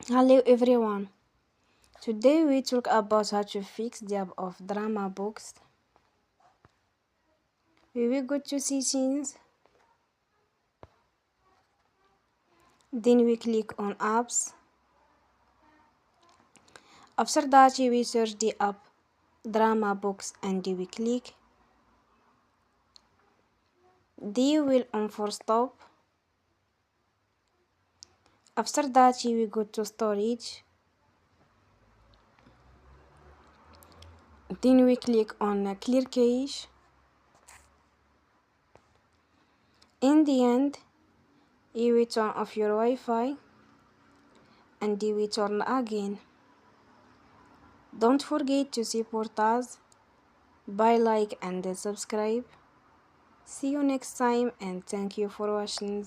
Hello everyone. Today we talk about how to fix the app of DramaBox. We will go to settings, then we click on apps. After that we search the app DramaBox and we click. Then we will on for stop. After that we go to storage. Then we click on clear cache. In the end, you will turn off your Wi-Fi and you will turn again. Don't forget to support us by like and subscribe. See you next time and thank you for watching.